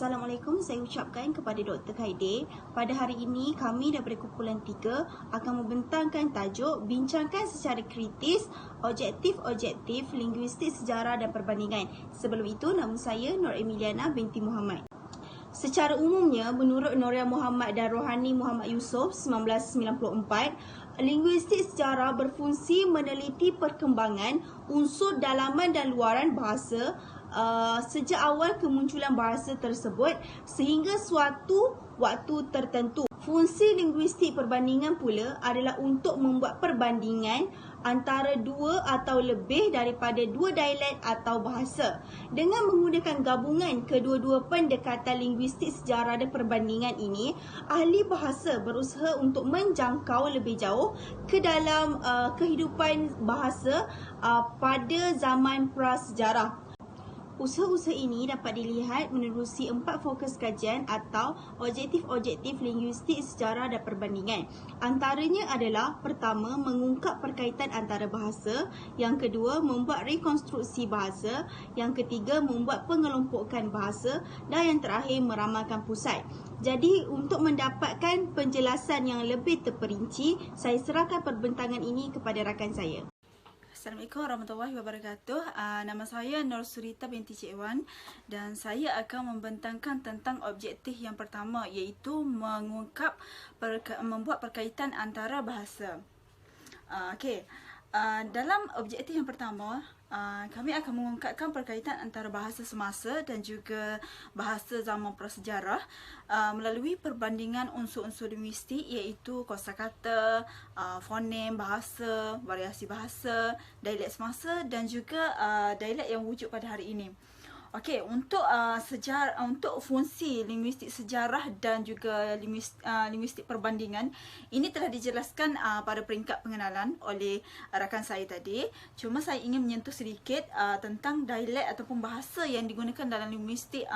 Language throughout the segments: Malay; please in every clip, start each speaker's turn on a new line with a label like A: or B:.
A: Assalamualaikum, saya ucapkan kepada Dr. Khairil. Pada hari ini, kami daripada kumpulan 3 akan membentangkan tajuk bincangkan secara kritis, objektif, linguistik, sejarah dan perbandingan. Sebelum itu, nama saya Nur Emiliana binti Muhammad. Secara umumnya, menurut Noria Muhammad dan Rohani Muhammad Yusof 1994, linguistik sejarah berfungsi meneliti perkembangan unsur dalaman dan luaran bahasa sejak awal kemunculan bahasa tersebut sehingga suatu waktu tertentu. Fungsi linguistik perbandingan pula adalah untuk membuat perbandingan antara dua atau lebih daripada dua dialek atau bahasa. Dengan menggunakan gabungan kedua-dua pendekatan linguistik sejarah dan perbandingan ini, ahli bahasa berusaha untuk menjangkau lebih jauh ke dalam kehidupan bahasa pada zaman prasejarah. Usaha-usaha ini dapat dilihat menerusi 4 fokus kajian atau objektif linguistik sejarah dan perbandingan. Antaranya adalah pertama, mengungkap perkaitan antara bahasa, yang kedua, membuat rekonstruksi bahasa, yang ketiga, membuat pengelompokan bahasa, dan yang terakhir, meramalkan pusat. Jadi, untuk mendapatkan penjelasan yang lebih terperinci, saya serahkan perbentangan ini kepada rakan saya.
B: Assalamualaikum warahmatullahi wabarakatuh. Nama saya Nur Surita binti Cik Wan dan saya akan membentangkan tentang objektif yang pertama, iaitu membuat perkaitan antara bahasa. Dalam objektif yang pertama, kami akan mengungkapkan perkaitan antara bahasa semasa dan juga bahasa zaman prasejarah melalui perbandingan unsur-unsur linguistik, iaitu kosakata, fonem bahasa, variasi bahasa, dialek semasa dan juga dialek yang wujud pada hari ini. Okey, untuk untuk fungsi linguistik sejarah dan juga linguistik perbandingan, ini telah dijelaskan pada peringkat pengenalan oleh rakan saya tadi. Cuma saya ingin menyentuh sedikit tentang dialek ataupun bahasa yang digunakan dalam linguistik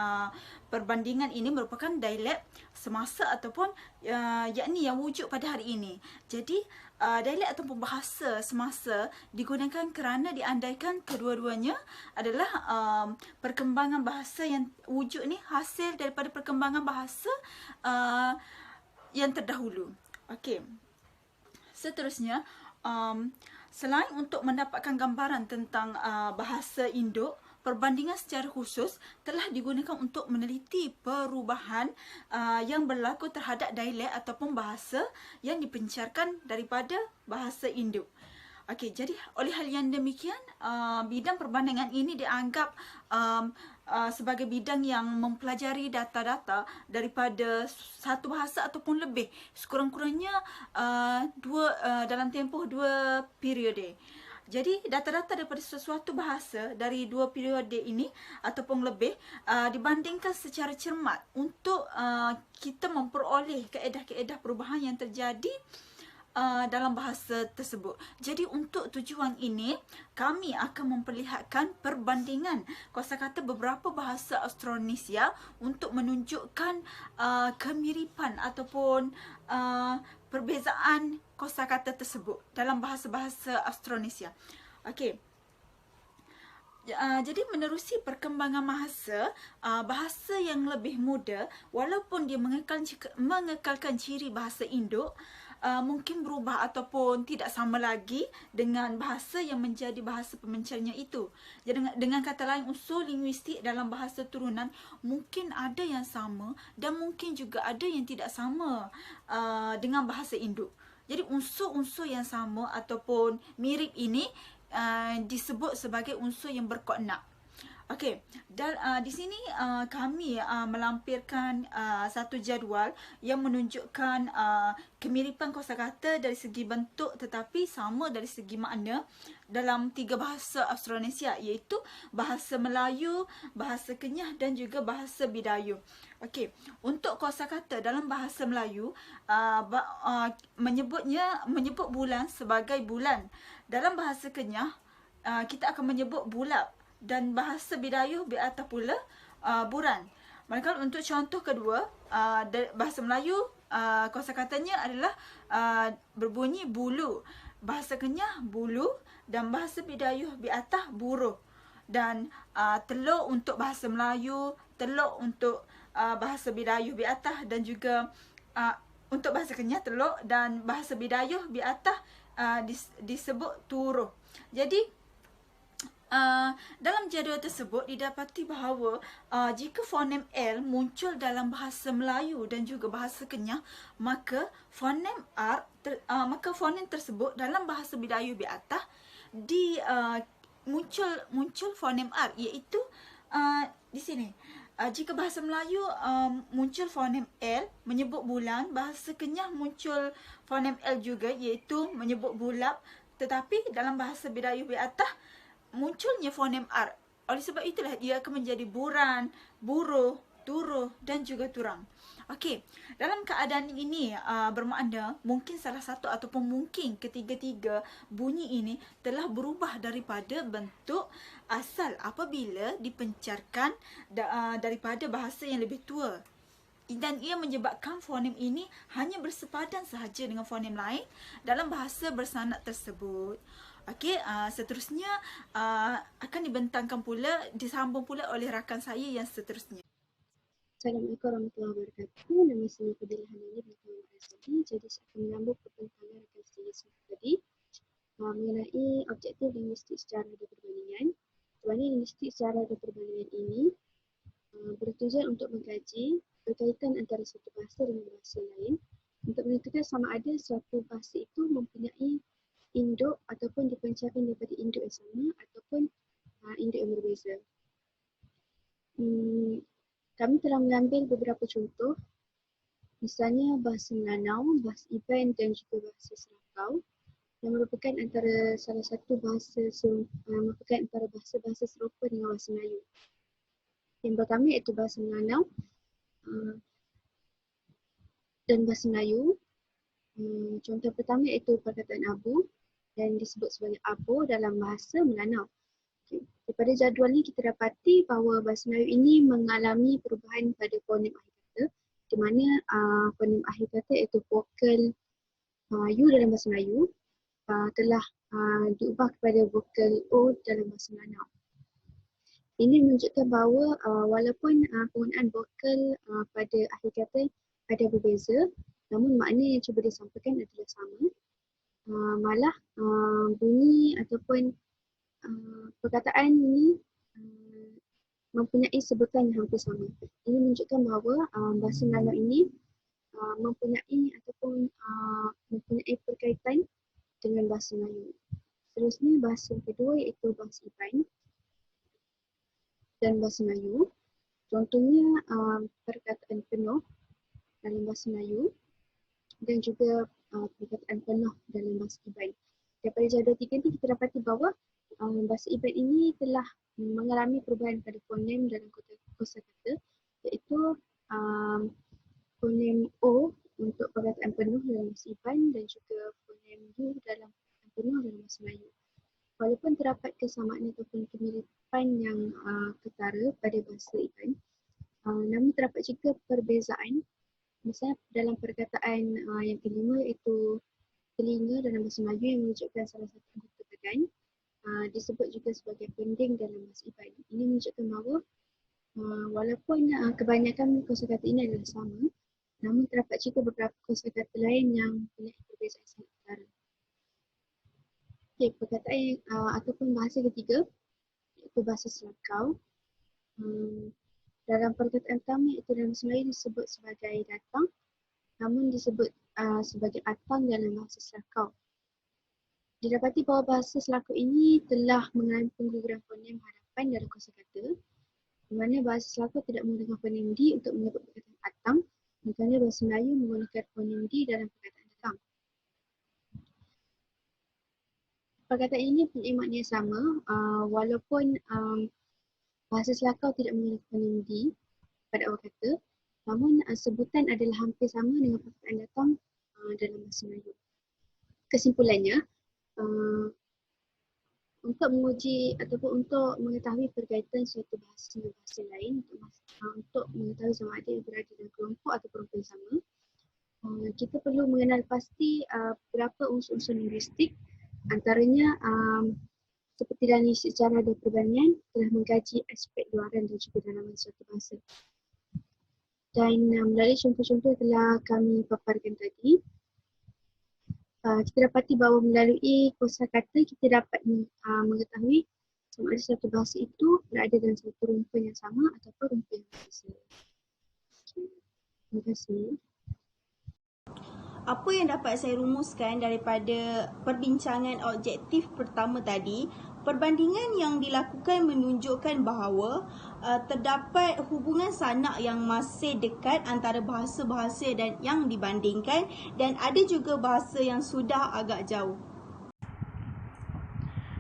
B: perbandingan ini merupakan dialek semasa ataupun yakni yang wujud pada hari ini. Jadi dialek ataupun bahasa semasa digunakan kerana diandaikan kedua-duanya adalah perkembangan bahasa yang wujud ni hasil daripada perkembangan bahasa yang terdahulu. Okey. Seterusnya, selain untuk mendapatkan gambaran tentang bahasa induk, perbandingan secara khusus telah digunakan untuk meneliti perubahan yang berlaku terhadap dialek ataupun bahasa yang dipencarkan daripada bahasa induk. Okey, jadi oleh hal yang demikian, bidang perbandingan ini dianggap sebagai bidang yang mempelajari data-data daripada satu bahasa ataupun lebih, sekurang-kurangnya dalam tempoh 2 periode. Jadi data-data daripada sesuatu bahasa dari 2 periode ini ataupun lebih dibandingkan secara cermat untuk kita memperoleh kaedah-kaedah perubahan yang terjadi dalam bahasa tersebut. Jadi untuk tujuan ini, kami akan memperlihatkan perbandingan kosakata beberapa bahasa Austronesia untuk menunjukkan kemiripan ataupun perbezaan kosakata tersebut dalam bahasa-bahasa Austronesia. Okey. Jadi menerusi perkembangan bahasa yang lebih muda, walaupun dia mengekalkan ciri bahasa induk, mungkin berubah ataupun tidak sama lagi dengan bahasa yang menjadi bahasa pemencarnya itu. Jadi dengan kata lain, unsur linguistik dalam bahasa turunan mungkin ada yang sama dan mungkin juga ada yang tidak sama dengan bahasa induk. Jadi unsur-unsur yang sama ataupun mirip ini disebut sebagai unsur yang berkoordinat. Okey, dan di sini kami melampirkan satu jadual yang menunjukkan kemiripan kosakata dari segi bentuk tetapi sama dari segi makna dalam 3 bahasa Austronesia, iaitu bahasa Melayu, bahasa Kenyah dan juga bahasa Bidayuh. Okey, untuk kosakata dalam bahasa Melayu menyebut bulan sebagai bulan. Dalam bahasa Kenyah kita akan menyebut bulak, dan bahasa Bidayuh biata pula buran. Manakala untuk contoh kedua, bahasa Melayu kosakatanya adalah berbunyi bulu, bahasa Kenyah bulu dan bahasa Bidayuh biata buruh. Dan telur untuk bahasa Melayu, telur untuk bahasa Bidayuh Biatah dan juga untuk bahasa Kenyah Teluk, dan bahasa Bidayuh Biatah disebut Turuh. Jadi dalam jadual tersebut didapati bahawa jika fonem L muncul dalam bahasa Melayu dan juga bahasa Kenyah, maka fonem tersebut dalam bahasa Bidayuh Biatah muncul fonem R, iaitu di sini. Jika bahasa Melayu muncul fonem L menyebut bulan, bahasa Kenyah muncul fonem L juga, iaitu menyebut bulak. Tetapi dalam bahasa Bidayuh Biatah munculnya fonem R. Oleh sebab itulah ia akan menjadi buran, buruh, turuh dan juga turang. Okey, dalam keadaan ini bermakna mungkin salah satu ataupun mungkin ketiga-tiga bunyi ini telah berubah daripada bentuk asal apabila dipencarkan daripada bahasa yang lebih tua. Dan ia menyebabkan fonem ini hanya bersepadan sahaja dengan fonem lain dalam bahasa bersanad tersebut. Okey, seterusnya akan dibentangkan pula, disambung pula oleh rakan saya yang seterusnya.
C: Assalamualaikum warahmatullahi wabarakatuh. Nama saya Fadilah Hanani binti Muhammad Azadi. Jadi saya akan menyambung perbentangan rakan saya tadi mengenai objektif linguistik secara dan perbandingan. Mana linguistik secara dan perbandingan ini bertujuan untuk mengkaji berkaitan antara satu bahasa dengan bahasa lain untuk menentukan sama ada suatu bahasa itu mempunyai induk ataupun dipancarkan daripada induk yang sama ataupun induk yang berbeza. Kami telah mengambil beberapa contoh, misalnya bahasa Melanau, bahasa Iban dan juga bahasa Selangkau yang merupakan antara salah satu merupakan antara bahasa-bahasa serupa dengan bahasa Melayu. Yang pertama iaitu bahasa Melanau dan bahasa Melayu. Contoh pertama iaitu perkataan abu yang disebut sebagai abo dalam bahasa Melanau. Daripada jadual ini kita dapati bahawa bahasa Melayu ini mengalami perubahan pada fonem akhir kata, di mana fonem akhir kata iaitu vokal U dalam bahasa Melayu telah diubah kepada vokal O dalam bahasa Melanau. Ini menunjukkan bahawa walaupun penggunaan vokal pada akhir kata ada berbeza, namun makna yang cuba disampaikan adalah sama. Malah bunyi ataupun perkataan ini mempunyai sebutan yang hampir sama. Ini menunjukkan bahawa bahasa Melanau ini mempunyai perkaitan dengan bahasa Melayu. Seterusnya bahasa kedua iaitu bahasa Iban dan bahasa Melayu. Contohnya perkataan penuh dalam bahasa Melayu dan juga perkataan penuh dalam bahasa Iban. Daripada jadual tiga ini kita dapati bahawa bahasa Iban ini telah mengalami perubahan pada fonem dalam kosakata, iaitu fonem O untuk perkataan penuh dalam bahasa Iban dan juga fonem U dalam perkataan penuh dalam bahasa Melayu. Walaupun terdapat kesamaan ataupun kemiripan yang ketara pada bahasa Iban, namun terdapat juga perbezaan. Misalnya dalam perkataan yang kelima iaitu telinga dalam bahasa Melayu yang menunjukkan salah satu anggota badan, disebut juga sebagai pending dalam bahasa Iban. Ini menunjukkan bahawa walaupun kebanyakan kosakata ini adalah sama, namun terdapat juga beberapa kosakata lain yang mempunyai perbezaan sangat ketara. Okey, perkataan ataupun bahasa ketiga iaitu bahasa Selangkau. Dalam perkataan pertama iaitu dalam bahasa Melayu disebut sebagai datang, namun disebut sebagai atang dalam bahasa Selangkau. Didapati bahawa bahasa Selangkau ini telah mengalami pengguguran fonem harapan dalam kosakata, di mana bahasa Selangkau tidak menggunakan fonem D untuk menyebut perkataan atang, manakala bahasa Melayu menggunakan fonem D dalam perkataan datang. Perkataan ini mempunyai makna yang sama, walaupun bahasa Selangkau tidak menggunakan fonem D pada awal kata, namun sebutan adalah hampir sama dengan perkataan datang dalam bahasa Melayu. Kesimpulannya, untuk menguji ataupun untuk mengetahui perkaitan suatu bahasa dengan bahasa lain, untuk mengetahui sama ada yang berada dalam kelompok atau kelompok yang sama, kita perlu mengenal pasti beberapa unsur-unsur linguistik, antaranya seperti dalam linguistik secara dan perbandingan telah mengkaji aspek luaran dan juga dalaman suatu bahasa. Dan melalui contoh-contoh yang telah kami paparkan tadi, kita dapati bahawa melalui kosakata kita dapat mengetahui sama ada satu bahasa itu berada dalam satu rumpun yang sama ataupun rumpun yang berbeza. Okay. Terima kasih.
A: Apa yang dapat saya rumuskan daripada perbincangan objektif pertama tadi, perbandingan yang dilakukan menunjukkan bahawa terdapat hubungan sanak yang masih dekat antara bahasa-bahasa dan yang dibandingkan, dan ada juga bahasa yang sudah agak jauh.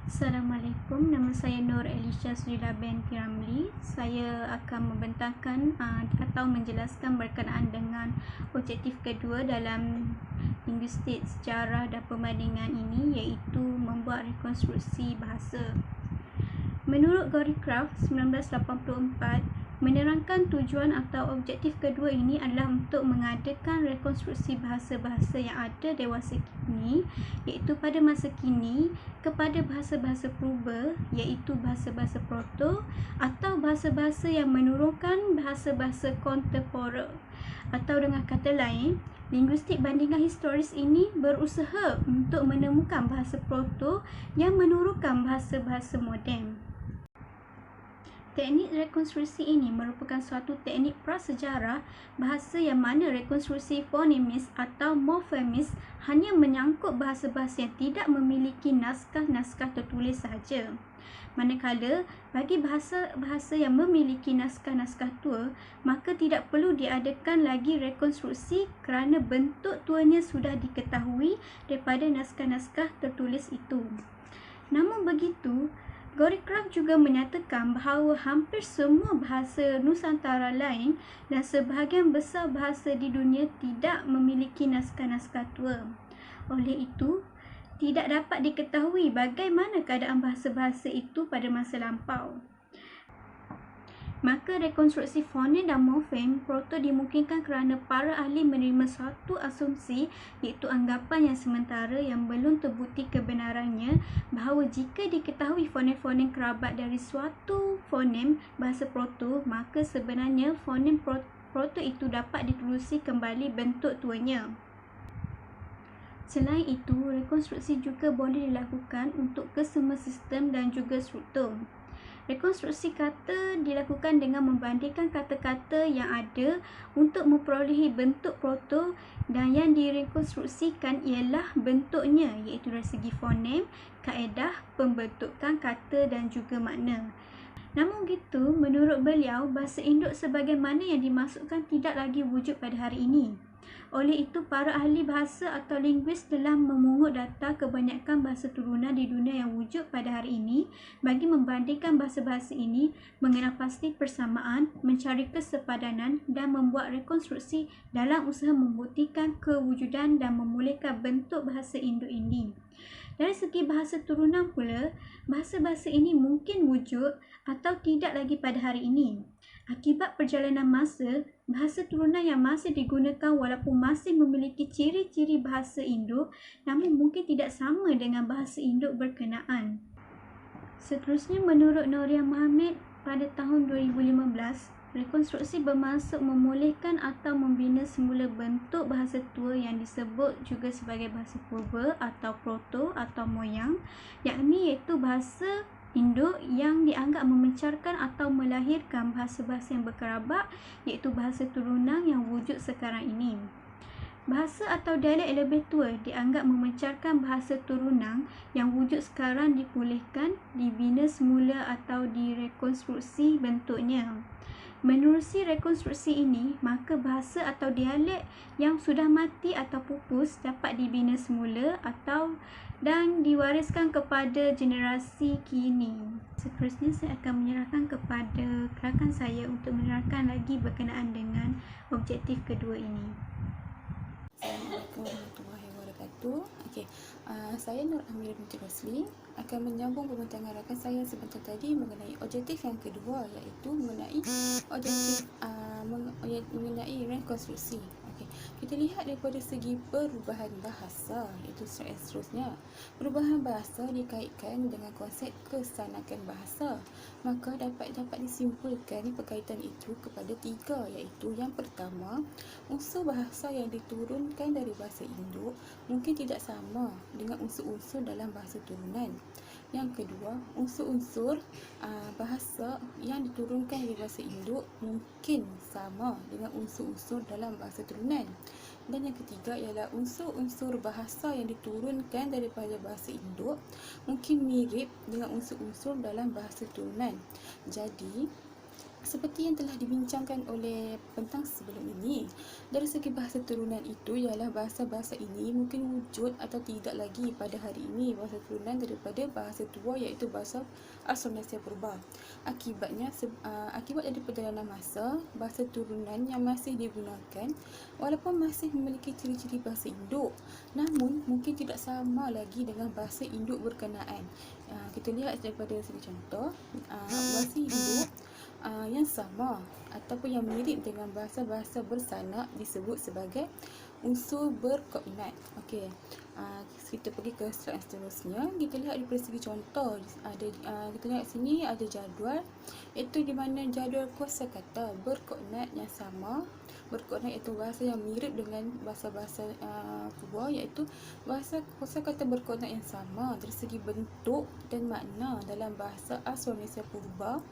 D: Assalamualaikum, nama saya Nur Elisha Sujila binti Ramli. Saya akan membentangkan atau menjelaskan berkenaan dengan objektif kedua dalam linguistik sejarah dan perbandingan ini, iaitu membuat rekonstruksi bahasa. Menurut Gary Craft 1984, menerangkan tujuan atau objektif kedua ini adalah untuk mengadakan rekonstruksi bahasa-bahasa yang ada dewasa kini, iaitu pada masa kini, kepada bahasa-bahasa purba, iaitu bahasa-bahasa proto, atau bahasa-bahasa yang menurunkan bahasa-bahasa kontemporer. Atau dengan kata lain, linguistik bandingan historis ini berusaha untuk menemukan bahasa proto yang menurunkan bahasa-bahasa moden. Teknik rekonstruksi ini merupakan suatu teknik prasejarah bahasa yang mana rekonstruksi fonemis atau morfemis hanya menyangkut bahasa-bahasa yang tidak memiliki naskah-naskah tertulis sahaja. Manakala bagi bahasa-bahasa yang memiliki naskah-naskah tua, maka tidak perlu diadakan lagi rekonstruksi kerana bentuk tuanya sudah diketahui daripada naskah-naskah tertulis itu. Namun begitu, Gary Craft juga menyatakan bahawa hampir semua bahasa Nusantara lain dan sebahagian besar bahasa di dunia tidak memiliki naskah-naskah tua. Oleh itu, tidak dapat diketahui bagaimana keadaan bahasa-bahasa itu pada masa lampau. Maka rekonstruksi fonem dan morfem proto dimungkinkan kerana para ahli menerima suatu asumsi, iaitu anggapan yang sementara yang belum terbukti kebenarannya, bahawa jika diketahui fonem-fonem kerabat dari suatu fonem bahasa proto, maka sebenarnya fonem proto itu dapat ditelusuri kembali bentuk tuanya. Selain itu, rekonstruksi juga boleh dilakukan untuk kesemua sistem dan juga struktur. Rekonstruksi kata dilakukan dengan membandingkan kata-kata yang ada untuk memperolehi bentuk proto, dan yang direkonstruksikan ialah bentuknya, iaitu dari segi fonem, kaedah, pembentukan kata dan juga makna. Namun begitu, menurut beliau, bahasa induk sebagaimana yang dimaksudkan tidak lagi wujud pada hari ini. Oleh itu, para ahli bahasa atau linguis telah memungut data kebanyakan bahasa turunan di dunia yang wujud pada hari ini bagi membandingkan bahasa-bahasa ini, mengenal pasti persamaan, mencari kesepadanan dan membuat rekonstruksi dalam usaha membuktikan kewujudan dan memulihkan bentuk bahasa induk ini. Dari segi bahasa turunan pula, bahasa-bahasa ini mungkin wujud atau tidak lagi pada hari ini. Akibat perjalanan masa, bahasa turunan yang masih digunakan walaupun masih memiliki ciri-ciri bahasa induk, namun mungkin tidak sama dengan bahasa induk berkenaan. Seterusnya, menurut Noria Mohamed pada tahun 2015, rekonstruksi bermaksud memulihkan atau membina semula bentuk bahasa tua yang disebut juga sebagai bahasa purba atau proto atau moyang, yakni iaitu bahasa induk yang dianggap memencarkan atau melahirkan bahasa-bahasa yang berkerabat, iaitu bahasa turunan yang wujud sekarang ini. Bahasa atau dialek lebih tua dianggap memencarkan bahasa turunan yang wujud sekarang dipulihkan, dibina semula atau direkonstruksi bentuknya. Menerusi rekonstruksi ini, maka bahasa atau dialek yang sudah mati atau pupus dapat dibina semula dan diwariskan kepada generasi kini. Seterusnya, saya akan menyerahkan kepada rakan saya untuk menerangkan lagi berkenaan dengan objektif kedua ini.
E: Assalamualaikum warahmatullahi wabarakatuh. Saya Nur Amir binti Rosli akan menyambung pembincangan rakan saya sebentar tadi mengenai objektif yang kedua, iaitu mengenai objektif mengenai rekonstruksi. Okey, kita lihat daripada segi perubahan bahasa, itu slide yang seterusnya. Perubahan bahasa dikaitkan dengan konsep kesanakan bahasa. Maka dapat disimpulkan perkaitan itu kepada 3, iaitu yang pertama, unsur bahasa yang diturunkan dari bahasa induk mungkin tidak sama dengan unsur-unsur dalam bahasa turunan. Yang kedua, unsur-unsur bahasa yang diturunkan dari bahasa induk mungkin sama dengan unsur-unsur dalam bahasa turunan. Dan yang ketiga ialah unsur-unsur bahasa yang diturunkan daripada bahasa induk mungkin mirip dengan unsur-unsur dalam bahasa turunan. Jadi, seperti yang telah dibincangkan oleh pentang sebelum ini, dari segi bahasa turunan itu ialah bahasa-bahasa ini mungkin wujud atau tidak lagi pada hari ini bahasa turunan daripada bahasa tua, iaitu bahasa Austronesia Purba. Akibat dari perjalanan masa, bahasa turunan yang masih digunakan walaupun masih memiliki ciri-ciri bahasa induk, namun mungkin tidak sama lagi dengan bahasa induk berkenaan. Kita lihat daripada segi contoh, bahasa induk yang sama ataupun yang mirip dengan bahasa-bahasa bersanak disebut sebagai unsur berkoordinat. Okey, kita pergi ke slide seterusnya. Kita lihat daripada segi contoh, kita lihat sini ada jadual, iaitu di mana jadual kosakata berkoordinat yang sama. Berkoordinat iaitu bahasa yang mirip dengan bahasa-bahasa Purba, iaitu bahasa kosakata berkoordinat yang sama dari segi bentuk dan makna dalam bahasa Austronesia Purba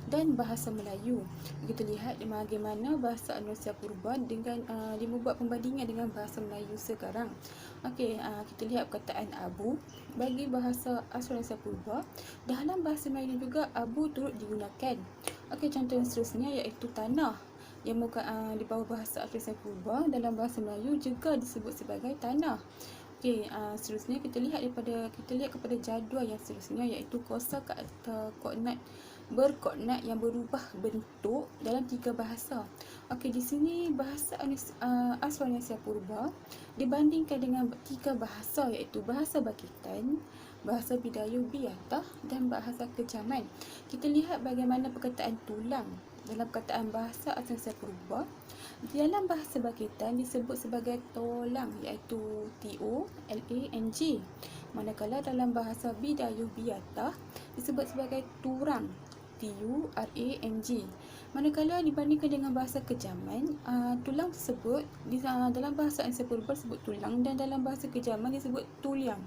E: dan bahasa Melayu. Kita lihat bagaimana bahasa Austronesia Purba dengan dibuat pembandingan dengan bahasa Melayu sekarang. Okey, kita lihat perkataan abu bagi bahasa Austronesia Purba. Dalam bahasa Melayu juga abu turut digunakan. Okey, contoh yang seterusnya iaitu tanah, yang di bawah bahasa Austronesia Purba dalam bahasa Melayu juga disebut sebagai tanah. Okey, seterusnya kita lihat kepada jadual yang seterusnya, iaitu kosakata koordinat berkoordinat yang berubah bentuk dalam 3 bahasa. Okey, di sini bahasa Austronesia Purba dibandingkan dengan 3 bahasa, iaitu bahasa Bakitan, bahasa Bidayuh Biatah dan bahasa Kejaman. Kita lihat bagaimana perkataan tulang dalam perkataan bahasa Austronesia Purba. Dalam bahasa Bakitan disebut sebagai tolang, iaitu TOLANG. Manakala dalam bahasa Bidayuh Biatah disebut sebagai turang, TURANG. Manakala dibandingkan dengan bahasa Kejaman, tulang tersebut dalam bahasa Austronesia Purba disebut tulang dan dalam bahasa Kejaman disebut tuliang,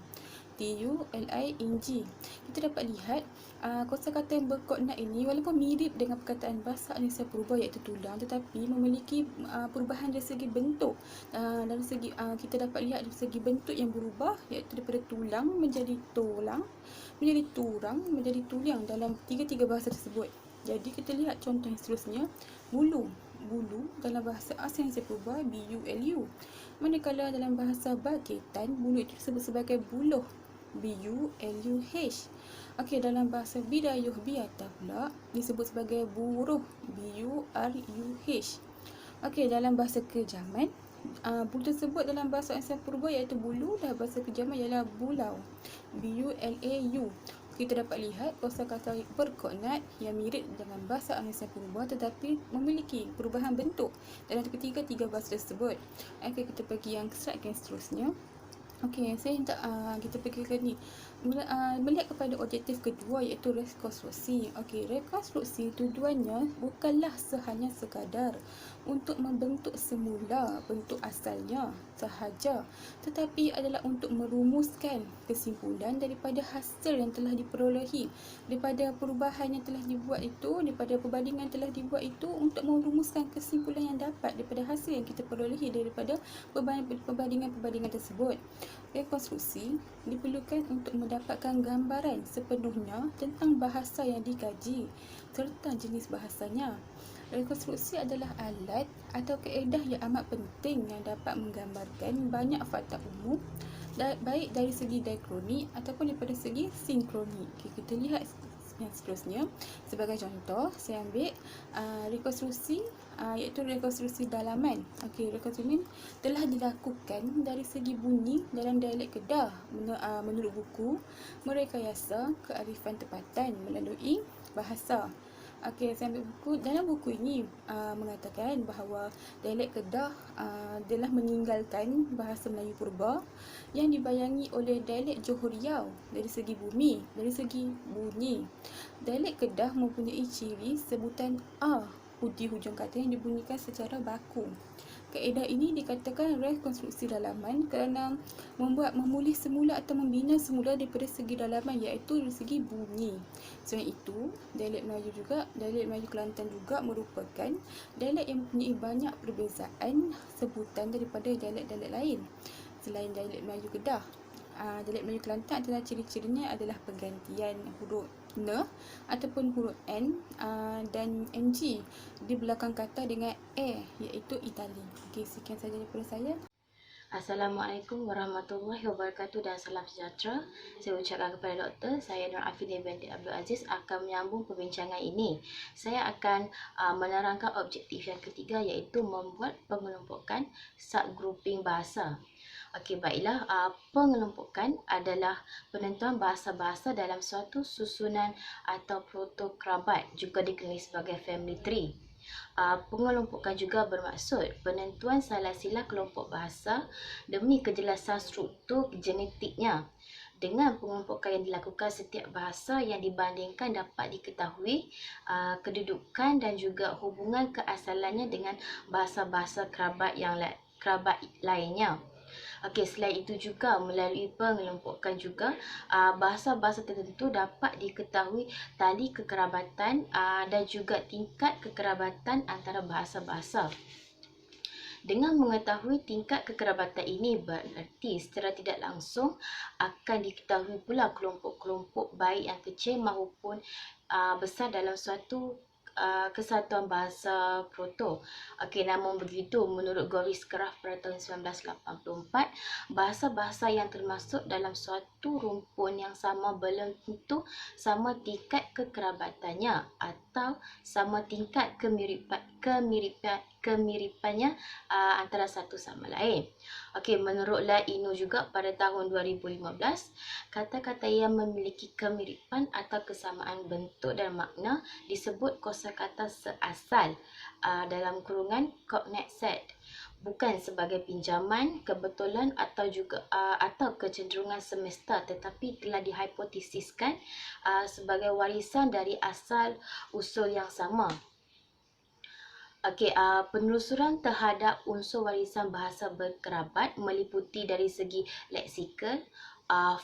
E: TULING. Kita dapat lihat kosakata yang berkoordinat ini walaupun mirip dengan perkataan bahasa Austronesia Purba iaitu tulang, tetapi memiliki perubahan dari segi bentuk. Dari segi kita dapat lihat dari segi bentuk yang berubah, iaitu daripada tulang menjadi tolang, menjadi turang, menjadi tuliang dalam 3 bahasa tersebut. Jadi kita lihat contoh yang seterusnya, bulu dalam bahasa Austronesia Purba BULU. Manakala dalam bahasa Bakitan, bulu itu disebut sebagai buluh, BULUH. Okey, dalam bahasa Bidayuh Biatah pula disebut sebagai buruh, BURUH. Okey, dalam bahasa Kejaman, bulu tersebut dalam bahasa Austronesia Purba iaitu bulu, dan bahasa Kejaman ialah bulau, BULAU. Kita dapat lihat kosakata berkoordinat yang mirip dengan bahasa Austronesia Purba tetapi memiliki perubahan bentuk dalam ketiga bahasa tersebut. Okey, kita pergi yang slide yang seterusnya. Okey, saya hendak kita pergi ke ni. Melihat kepada objektif kedua iaitu rekonstruksi. Okey, rekonstruksi tujuannya bukanlah hanya sekadar untuk membentuk semula bentuk asalnya sahaja, tetapi adalah untuk merumuskan kesimpulan daripada hasil yang telah diperolehi, daripada perubahan yang telah dibuat itu, daripada perbandingan yang telah dibuat itu, untuk merumuskan kesimpulan yang dapat daripada hasil yang kita perolehi daripada perbandingan tersebut. Rekonstruksi diperlukan untuk mendapatkan gambaran sepenuhnya tentang bahasa yang dikaji serta jenis bahasanya. Rekonstruksi adalah alat atau kaedah yang amat penting yang dapat menggambarkan banyak fakta umum, baik dari segi diakronik ataupun daripada segi sinkronik. Okay, kita lihat yang seterusnya. Sebagai contoh, saya ambil rekonstruksi iaitu rekonstruksi dalaman. Okey, rekonstruksi telah dilakukan dari segi bunyi dalam dialek Kedah menurut buku Merekayasa Kearifan Tempatan melalui bahasa. Okey, saya ambil buku. Dalam buku ini mengatakan bahawa dialek Kedah telah meninggalkan bahasa Melayu purba yang dibayangi oleh dialek Johor Riau dari segi bumi, dari segi bunyi. Dialek Kedah mempunyai ciri sebutan a di hujung kata yang dibunyikan secara baku. Kaedah ini dikatakan rekonstruksi dalaman kerana memulih semula atau membina semula daripada segi dalaman, iaitu dari segi bunyi. Selain itu, dialek Melayu Kelantan juga merupakan dialek yang mempunyai banyak perbezaan sebutan daripada dialek-dialek lain selain dialek Melayu Kedah. Dialek Melayu Kelantan adalah ciri-cirinya adalah pergantian huruf N ataupun huruf N dan NG di belakang kata dengan E, iaitu Itali. Okey, sekian sahaja daripada saya.
F: Assalamualaikum warahmatullahi wabarakatuh dan salam sejahtera. Saya ucapkan kepada doktor, saya Nur Afidah binti Abdul Aziz akan menyambung perbincangan ini. Saya akan menerangkan objektif yang ketiga, iaitu membuat pengelompokan subgrouping bahasa. Okey, baiklah. Pengelompokan adalah penentuan bahasa-bahasa dalam suatu susunan atau protokerabat, juga dikenali sebagai family tree. Pengelompokan juga bermaksud penentuan salah-sila kelompok bahasa demi kejelasan struktur genetiknya. Dengan pengelompokan yang dilakukan, setiap bahasa yang dibandingkan dapat diketahui kedudukan dan juga hubungan keasalannya dengan bahasa-bahasa kerabat lainnya. Okey, selain itu juga melalui pengelompokan juga bahasa-bahasa tertentu dapat diketahui tali kekerabatan dan juga tingkat kekerabatan antara bahasa-bahasa. Dengan mengetahui tingkat kekerabatan ini, berarti secara tidak langsung akan diketahui pula kelompok-kelompok baik yang kecil maupun besar dalam suatu kesatuan bahasa proto. Okey, namun begitu, menurut Goris Craft pada tahun 1984, bahasa-bahasa yang termasuk dalam suatu rumpun yang sama belum tentu sama tingkat kekerabatannya atau sama tingkat kemiripannya antara satu sama lain. Okey, menurut La Inu juga pada tahun 2015, kata-kata yang memiliki kemiripan atau kesamaan bentuk dan makna disebut kosakata seasal dalam kurungan cognate set, bukan sebagai pinjaman, kebetulan atau kecenderungan semesta, tetapi telah dihipotesiskan sebagai warisan dari asal usul yang sama. Okey, penelusuran terhadap unsur warisan bahasa berkerabat meliputi dari segi leksikal,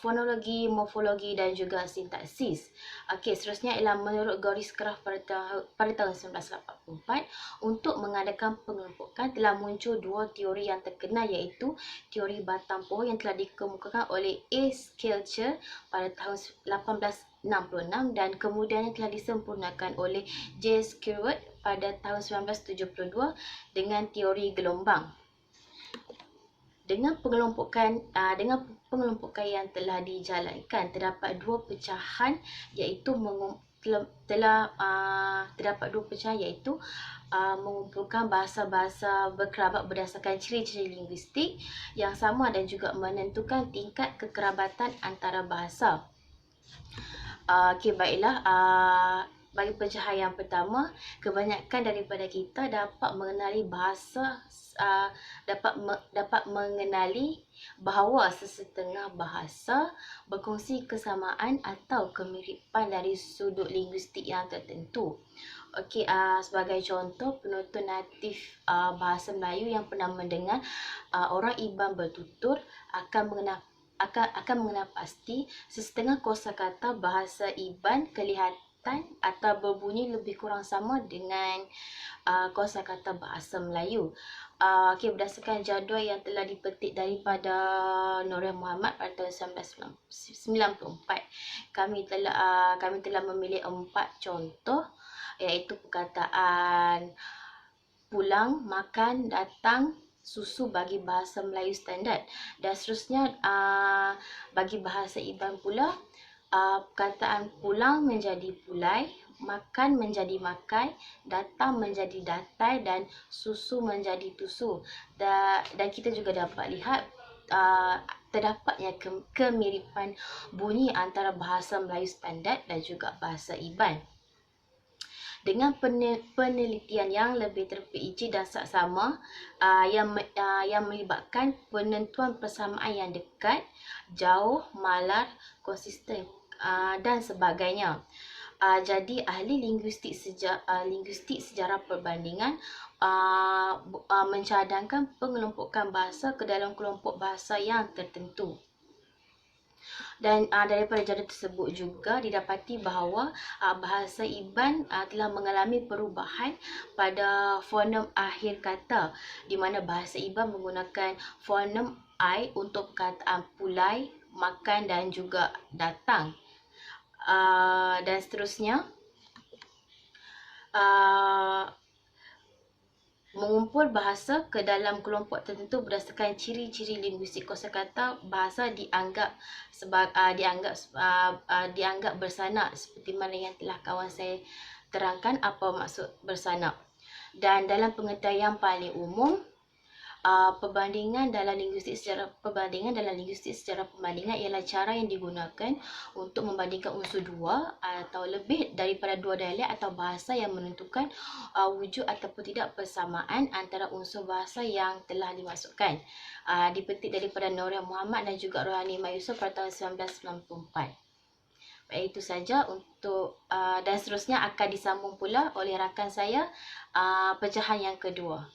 F: fonologi, morfologi dan juga sintaksis. Okey, seterusnya ialah menurut Goris Craft pada tahun 1984, untuk mengadakan pengelompokan telah muncul dua teori yang terkenal, iaitu teori batang pohon yang telah dikemukakan oleh A. Schulze pada tahun 1866 dan kemudian telah disempurnakan oleh J. Skirwood pada tahun 1972 dengan teori gelombang. Dengan pengelompokan yang telah dijalankan, terdapat dua pecahan iaitu mengumpulkan bahasa-bahasa berkerabat berdasarkan ciri-ciri linguistik yang sama dan juga menentukan tingkat kekerabatan antara bahasa. Okey, baiklah. Bagi pecahan yang pertama, kebanyakan daripada kita dapat mengenali bahawa sesetengah bahasa berkongsi kesamaan atau kemiripan dari sudut linguistik yang tertentu. Okey, sebagai contoh, penonton natif bahasa Melayu yang pernah mendengar orang Iban bertutur akan mengenal pasti sesetengah kosakata bahasa Iban kelihatan atau berbunyi lebih kurang sama dengan kosakata bahasa Melayu. Okey, berdasarkan jadual yang telah dipetik daripada Nurul Muhammad pada tahun 1994, kami telah memilih 4 contoh, iaitu perkataan pulang, makan, datang, susu bagi bahasa Melayu standard, dan seterusnya bagi bahasa Iban pula, perkataan pulang menjadi pulai, makan menjadi makai, datang menjadi datai dan susu menjadi tusu. Dan kita juga dapat lihat terdapatnya kemiripan bunyi antara bahasa Melayu standard dan juga bahasa Iban. dengan penelitian yang lebih terperinci dan saksama yang melibatkan penentuan persamaan yang dekat, jauh, malar, konsisten dan sebagainya. Jadi ahli linguistik sejarah perbandingan mencadangkan pengelompokan bahasa ke dalam kelompok bahasa yang tertentu. Dan daripada jadual tersebut juga didapati bahawa bahasa Iban telah mengalami perubahan pada fonem akhir kata, di mana bahasa Iban menggunakan fonem I untuk perkataan pulai, makan dan juga datang. Dan seterusnya, mengumpul bahasa ke dalam kelompok tertentu berdasarkan ciri-ciri linguistik kosakata bahasa dianggap bersanak, seperti mana yang telah kawan saya terangkan apa maksud bersanak. Dan dalam pengertian yang paling umum, perbandingan dalam linguistik sejarah perbandingan ialah cara yang digunakan untuk membandingkan unsur dua atau lebih daripada dua dialek atau bahasa yang menentukan wujud ataupun tidak persamaan antara unsur bahasa yang telah dimasukkan. Dipetik daripada Nuriah Muhammad dan juga Rohani Mat Yusof pada tahun 1994. Baik, itu saja untuk dan seterusnya akan disambung pula oleh rakan saya pecahan yang kedua.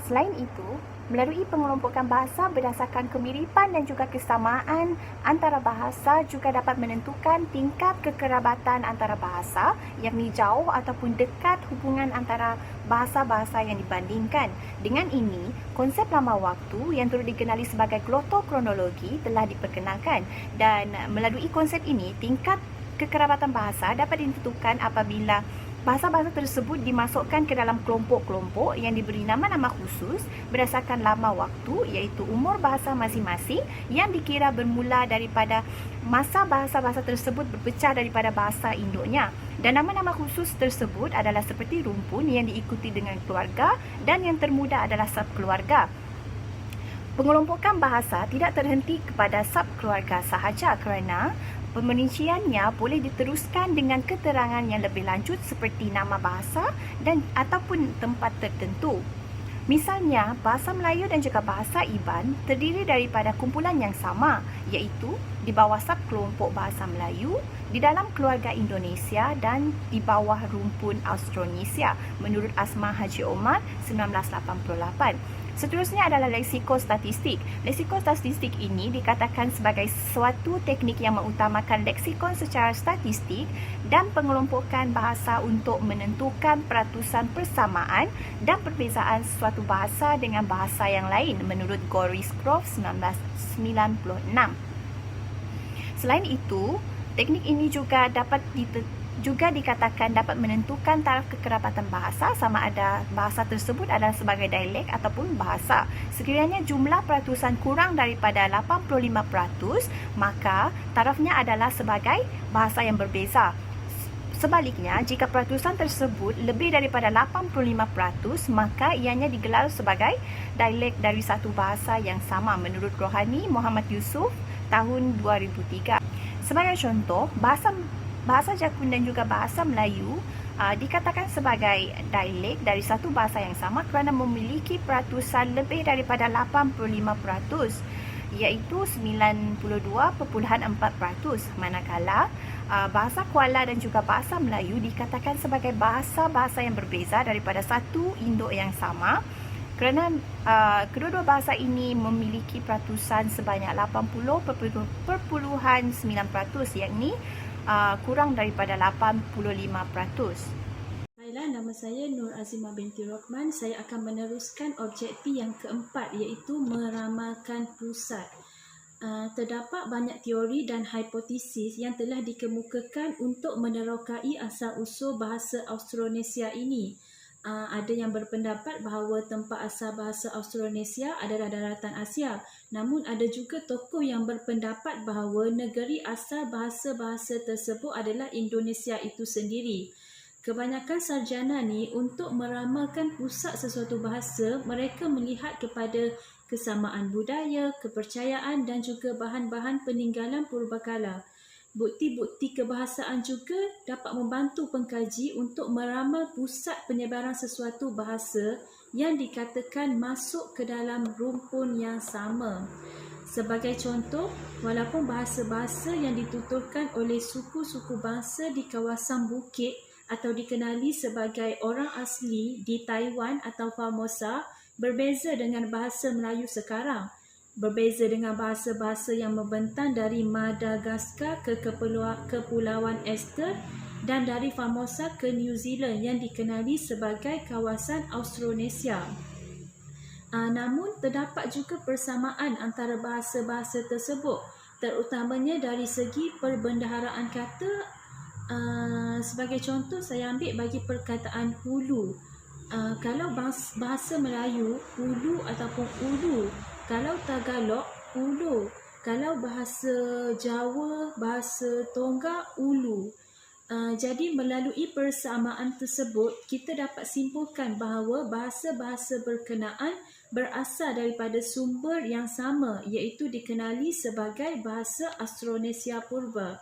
G: Selain itu, melalui pengelompokan bahasa berdasarkan kemiripan dan juga kesamaan antara bahasa juga dapat menentukan tingkat kekerabatan antara bahasa, yakni jauh ataupun dekat hubungan antara bahasa-bahasa yang dibandingkan. Dengan ini, konsep lama waktu yang turut dikenali sebagai glotokronologi telah diperkenalkan, dan melalui konsep ini, tingkat kekerabatan bahasa dapat ditentukan apabila bahasa-bahasa tersebut dimasukkan ke dalam kelompok-kelompok yang diberi nama-nama khusus berdasarkan lama waktu, iaitu umur bahasa masing-masing yang dikira bermula daripada masa bahasa-bahasa tersebut berpecah daripada bahasa induknya. Dan nama-nama khusus tersebut adalah seperti rumpun yang diikuti dengan keluarga dan yang termuda adalah subkeluarga. Pengelompokan bahasa tidak terhenti kepada subkeluarga sahaja kerana pemerinciannya boleh diteruskan dengan keterangan yang lebih lanjut seperti nama bahasa dan ataupun tempat tertentu. Misalnya, bahasa Melayu dan juga bahasa Iban terdiri daripada kumpulan yang sama, iaitu di bawah subkelompok bahasa Melayu, di dalam keluarga Indonesia dan di bawah rumpun Austronesia menurut Asma Haji Omar 1988. Seterusnya adalah leksikostatistik. Leksikostatistik ini dikatakan sebagai suatu teknik yang mengutamakan leksikon secara statistik dan pengelompokan bahasa untuk menentukan peratusan persamaan dan perbezaan suatu bahasa dengan bahasa yang lain menurut Goriscroft 1996. Selain itu, teknik ini juga dikatakan dapat menentukan taraf kekerabatan bahasa, sama ada bahasa tersebut adalah sebagai dialek ataupun bahasa. Sekiranya jumlah peratusan kurang daripada 85%, maka tarafnya adalah sebagai bahasa yang berbeza. Sebaliknya, jika peratusan tersebut lebih daripada 85%, maka ianya digelar sebagai dialek dari satu bahasa yang sama menurut Rohani Muhammad Yusof tahun 2003. Sebagai contoh, bahasa Jakun dan juga bahasa Melayu dikatakan sebagai dialek dari satu bahasa yang sama kerana memiliki peratusan lebih daripada 85%, iaitu 92.4%. Manakala bahasa Kuala dan juga bahasa Melayu dikatakan sebagai bahasa-bahasa yang berbeza daripada satu induk yang sama kerana kedua-dua bahasa ini memiliki peratusan sebanyak 80.9%, yakni kurang daripada 85%.
H: Baiklah, nama saya Nur Azimah binti Rohman. Saya akan meneruskan objektif yang keempat, iaitu meramalkan pusat. Terdapat banyak teori dan hipotesis yang telah dikemukakan untuk menerokai asal-usul bahasa Austronesia ini. Ada yang berpendapat bahawa tempat asal bahasa Austronesia adalah daratan Asia. Namun ada juga tokoh yang berpendapat bahawa negeri asal bahasa-bahasa tersebut adalah Indonesia itu sendiri. Kebanyakan sarjana ni untuk meramalkan pusat sesuatu bahasa, mereka melihat kepada kesamaan budaya, kepercayaan dan juga bahan-bahan peninggalan purbakala. Bukti-bukti kebahasaan juga dapat membantu pengkaji untuk meramal pusat penyebaran sesuatu bahasa yang dikatakan masuk ke dalam rumpun yang sama. Sebagai contoh, walaupun bahasa-bahasa yang dituturkan oleh suku-suku bangsa di kawasan bukit atau dikenali sebagai orang asli di Taiwan atau Formosa berbeza dengan bahasa Melayu sekarang, berbeza dengan bahasa-bahasa yang membentang dari Madagaskar ke Kepulauan Easter dan dari Formosa ke New Zealand yang dikenali sebagai kawasan Austronesia. Namun terdapat juga persamaan antara bahasa-bahasa tersebut, terutamanya dari segi perbendaharaan kata. Sebagai contoh, saya ambil bagi perkataan hulu. Kalau bahasa Melayu, hulu ataupun ulu. Kalau Tagalog, ulu. Kalau bahasa Jawa, bahasa Tonga, ulu. Jadi melalui persamaan tersebut, kita dapat simpulkan bahawa bahasa-bahasa berkenaan berasal daripada sumber yang sama, iaitu dikenali sebagai bahasa Austronesia Purba.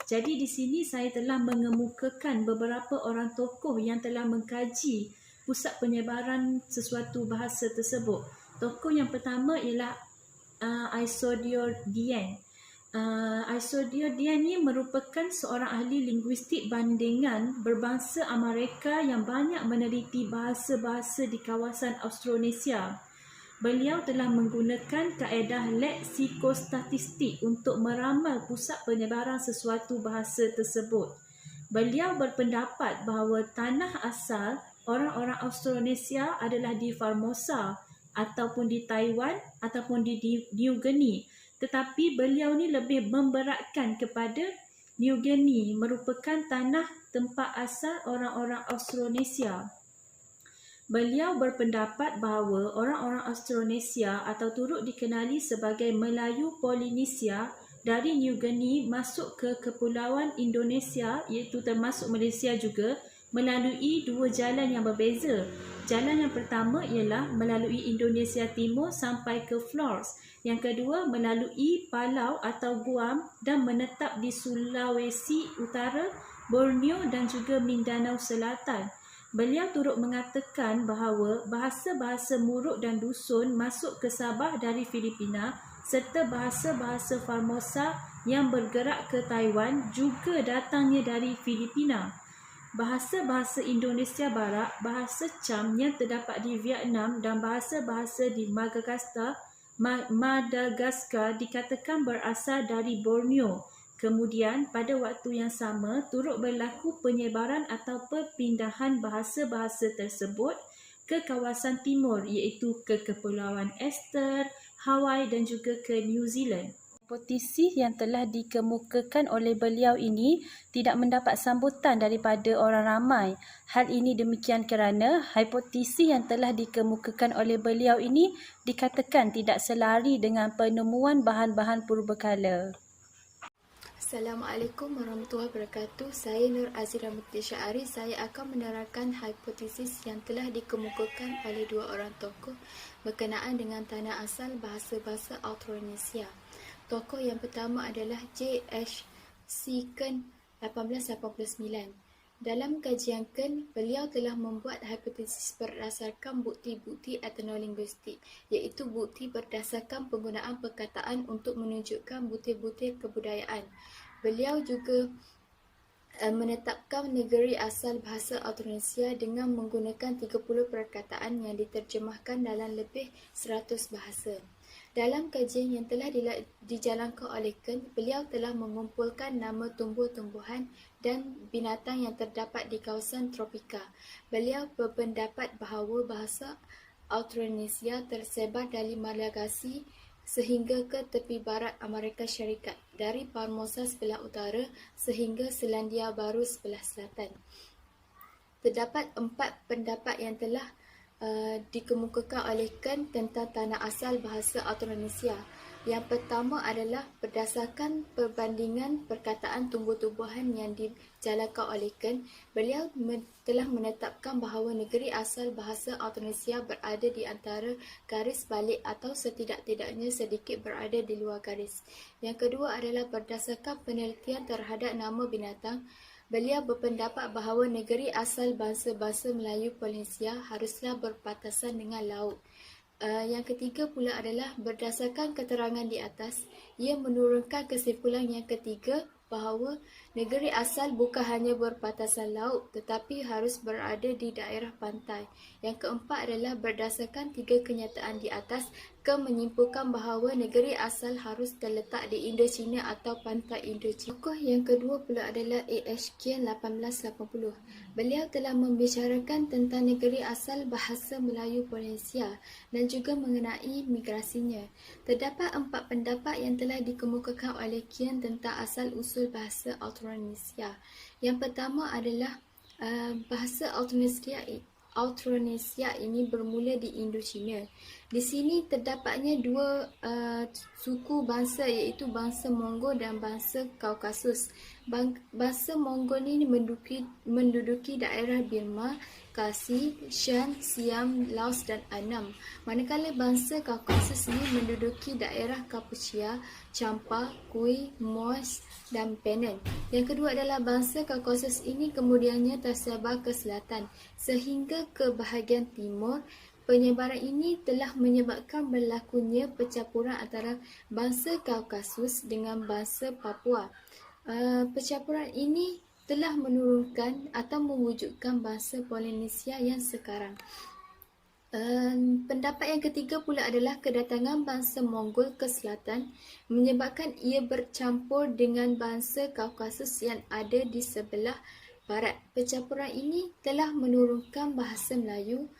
H: Jadi di sini saya telah mengemukakan beberapa orang tokoh yang telah mengkaji pusat penyebaran sesuatu bahasa tersebut. Tokoh yang pertama ialah Aisodyor Dien. Aisodyor Dien ini merupakan seorang ahli linguistik bandingan berbangsa Amerika yang banyak meneliti bahasa-bahasa di kawasan Austronesia. Beliau telah menggunakan kaedah leksikostatistik untuk meramal pusat penyebaran sesuatu bahasa tersebut. Beliau berpendapat bahawa tanah asal orang-orang Austronesia adalah di Formosa ataupun di Taiwan ataupun di New Guinea. Tetapi beliau ni lebih memberatkan kepada New Guinea merupakan tanah tempat asal orang-orang Austronesia. Beliau berpendapat bahawa orang-orang Austronesia atau turut dikenali sebagai Melayu Polinesia dari New Guinea masuk ke Kepulauan Indonesia, iaitu termasuk Malaysia juga, melalui dua jalan yang berbeza. Jalan yang pertama ialah melalui Indonesia Timur sampai ke Flores. Yang kedua melalui Palau atau Guam dan menetap di Sulawesi Utara, Borneo dan juga Mindanao Selatan. Beliau turut mengatakan bahawa bahasa-bahasa Muruk dan Dusun masuk ke Sabah dari Filipina serta bahasa-bahasa Formosa yang bergerak ke Taiwan juga datangnya dari Filipina. Bahasa-bahasa Indonesia Barat, bahasa Cham yang terdapat di Vietnam dan bahasa-bahasa di Madagaskar dikatakan berasal dari Borneo. Kemudian, pada waktu yang sama, turut berlaku penyebaran atau perpindahan bahasa-bahasa tersebut ke kawasan timur, iaitu ke Kepulauan Easter, Hawaii dan juga ke New Zealand. Hipotesi yang telah dikemukakan oleh beliau ini tidak mendapat sambutan daripada orang ramai. Hal ini demikian kerana hipotesi yang telah dikemukakan oleh beliau ini dikatakan tidak selari dengan penemuan bahan-bahan purbakala.
I: Assalamualaikum warahmatullahi wabarakatuh. Saya Nur Azira Muti Syari. Saya akan menerangkan hipotesis yang telah dikemukakan oleh dua orang tokoh berkenaan dengan tanah asal bahasa-bahasa Austronesia. Tokoh yang pertama adalah J.H. Ken 1889. Dalam kajian Ken, beliau telah membuat hipotesis berdasarkan bukti-bukti etnolinguistik, iaitu bukti berdasarkan penggunaan perkataan untuk menunjukkan bukti-bukti kebudayaan. Beliau juga menetapkan negeri asal bahasa Austronesia dengan menggunakan 30 perkataan yang diterjemahkan dalam lebih 100 bahasa. Dalam kajian yang telah dijalankan oleh Ken, beliau telah mengumpulkan nama tumbuh-tumbuhan dan binatang yang terdapat di kawasan tropika. Beliau berpendapat bahawa bahasa Austronesia tersebar dari Malagasy sehingga ke tepi barat Amerika Syarikat, dari Formosa sebelah utara sehingga Selandia Baru sebelah selatan. Terdapat 4 pendapat yang telah dikemukakan oleh Ken tentang tanah asal bahasa Austronesia. Yang pertama adalah berdasarkan perbandingan perkataan tumbuh-tumbuhan yang dijalankan oleh Kern, beliau telah menetapkan bahawa negeri asal bahasa Austronesia berada di antara garis balik atau setidak-tidaknya sedikit berada di luar garis. Yang kedua adalah berdasarkan penelitian terhadap nama binatang, beliau berpendapat bahawa negeri asal bangsa-bangsa Melayu Polinesia haruslah berbatasan dengan laut. Yang ketiga pula adalah berdasarkan keterangan di atas, ia menurunkan kesimpulan yang ketiga bahawa negeri asal bukan hanya berbatasan laut tetapi harus berada di daerah pantai. Yang keempat adalah berdasarkan tiga kenyataan di atas, menyimpulkan bahawa negeri asal harus terletak di Indochina atau pantai Indochina. Tokoh yang kedua pula adalah A.H. Kien 1880. Beliau telah membicarakan tentang negeri asal bahasa Melayu Polinesia dan juga mengenai migrasinya. Terdapat 4 pendapat yang telah dikemukakan oleh Kien tentang asal-usul bahasa Austronesia. Yang pertama adalah bahasa Austronesia ini bermula di Indochina. Di sini terdapatnya dua suku bangsa, iaitu bangsa Mongol dan bangsa Kaukasus. Bangsa Mongol ini menduduki daerah Burma, Khalsi, Shan, Siam, Laos dan Annam. Manakala bangsa Kaukasus ini menduduki daerah Kampuchea, Champa, Kui, Moaz dan Penan. Yang kedua adalah bangsa Kaukasus ini kemudiannya tersebar ke selatan sehingga ke bahagian timur. Penyebaran ini telah menyebabkan berlakunya percampuran antara bangsa Kaukasus dengan bangsa Papua. Percampuran ini telah menurunkan atau mewujudkan bangsa Polinesia yang sekarang. Pendapat yang ketiga pula adalah kedatangan bangsa Mongol ke selatan menyebabkan ia bercampur dengan bangsa Kaukasus yang ada di sebelah barat. Percampuran ini telah menurunkan bahasa Melayu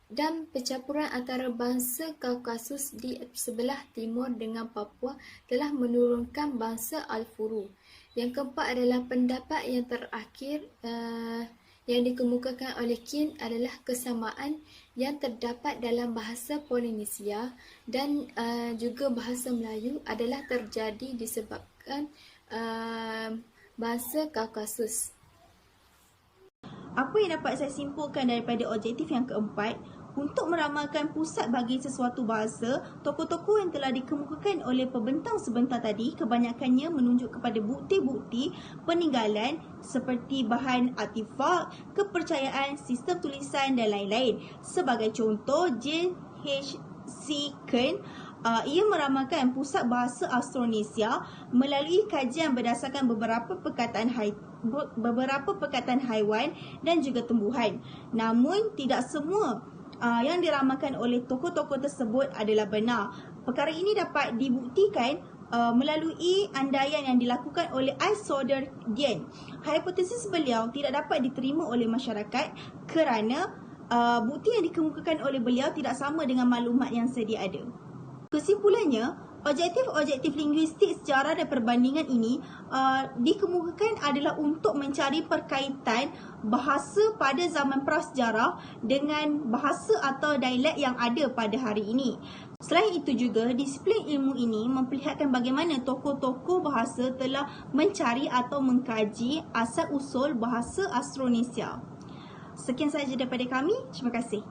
I: dan percampuran antara bangsa Kaukasus di sebelah timur dengan Papua telah menurunkan bangsa Al-Furu. Yang keempat adalah pendapat yang terakhir yang dikemukakan oleh Kien adalah kesamaan yang terdapat dalam bahasa Polinesia dan juga bahasa Melayu adalah terjadi disebabkan bangsa Kaukasus.
A: Apa yang dapat saya simpulkan daripada objektif yang keempat? Untuk meramalkan pusat bagi sesuatu bahasa, tokoh-tokoh yang telah dikemukakan oleh pembentang sebentar tadi kebanyakannya menunjuk kepada bukti-bukti peninggalan seperti bahan artifak, kepercayaan, sistem tulisan dan lain-lain. Sebagai contoh, J.H.C. Kern ia meramalkan pusat bahasa Austronesia melalui kajian berdasarkan beberapa perkataan haiwan dan juga tumbuhan. Namun tidak semua yang diramalkan oleh tokoh-tokoh tersebut adalah benar. Perkara ini dapat dibuktikan melalui andaian yang dilakukan oleh I. Soderdian. Hipotesis beliau tidak dapat diterima oleh masyarakat kerana bukti yang dikemukakan oleh beliau tidak sama dengan maklumat yang sedia ada. Kesimpulannya, objektif-objektif linguistik sejarah dan perbandingan ini dikemukakan adalah untuk mencari perkaitan bahasa pada zaman prasejarah dengan bahasa atau dialek yang ada pada hari ini. Selain itu juga, disiplin ilmu ini memperlihatkan bagaimana tokoh-tokoh bahasa telah mencari atau mengkaji asal-usul bahasa Austronesia. Sekian sahaja daripada kami. Terima kasih.